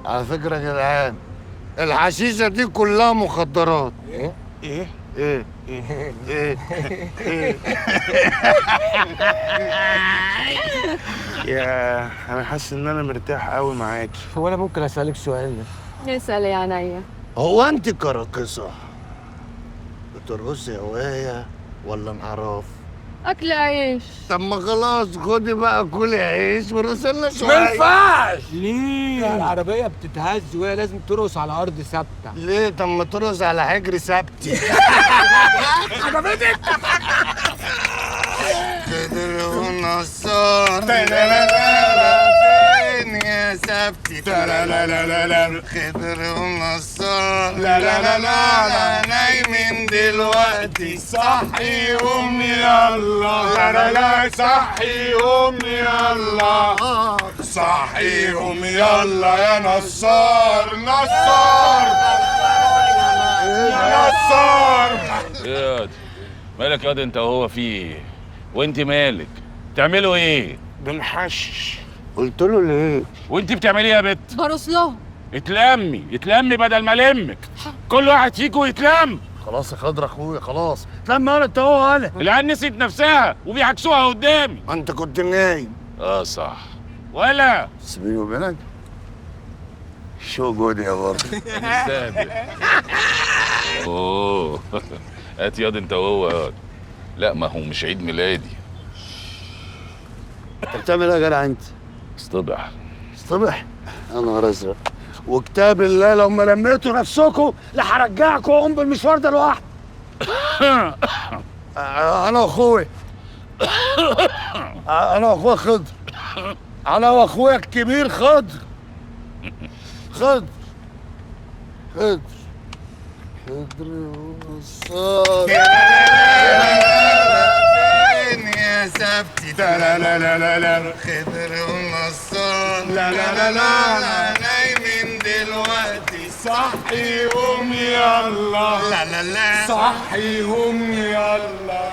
على فكرة يا جدعان، الحشيشة دي كلها مخدرات. ايه؟ ايه؟ ايه؟ ايه؟ ايه؟ يا انا حاسس ان انا مرتاح قوي معاكي. هو انا ممكن اسالك سؤال؟ اسال يا عينيا. هو انت كراقصة بترقصي هواية ولا انحراف؟ اكل عيش. طب ما خلاص خدي بقى كلي عيش ورسلنا ما شوية. ينفعش. ليه؟ العربيه بتتهز وهي لازم ترقص على ارض ثابته. ليه؟ طب ما ترقص على حجر ثابتي. عجبتك؟ خضر ونصار فين يا ثابتي؟ خضر ونصار نايمين دلوقتي، صحي قوم يلا، لا لا صحي قوم يلا، صحي قوم يلا يا نصار، نصار يا نصار. ياض مالك ياض انت وهو فيه؟ وانت مالك؟ بتعملوا ايه؟ بنحشش. قلت له ليه؟ وانت بتعملي ايه يا بت؟ برص لهم. اتلمي بدل ما المك. كل واحد فيكم يتلم. خلاص يا خضر اخويا، خلاص اتلم انا انت هو انا. العيال نسيت نفسها وبيعكسوها قدامي. ما انت كنت نايم. صح. ولا بس بيني وبينك شو جودي يا برضه. سابق. اوه هات ياض انت وهو ياض. لا ما هو مش عيد ميلادي. انت بتعمل ايه يا جدع انت؟ اصطبح. اصطبح؟ يا نهار ازرق، وكتاب الله لو ما لميتوا نفسكم لهرجعكم واقوم بالمشوار ده لوحدي. انا واخويا انا واخويا خضر، انا واخويا الكبير خضر. خضر ونصار فين يا ثابتي؟ لا لا لا لا لا خضر ونصار لا لا لا نايمين دلوقتي، صحي قوم يلا، لا صحي قوم يلا.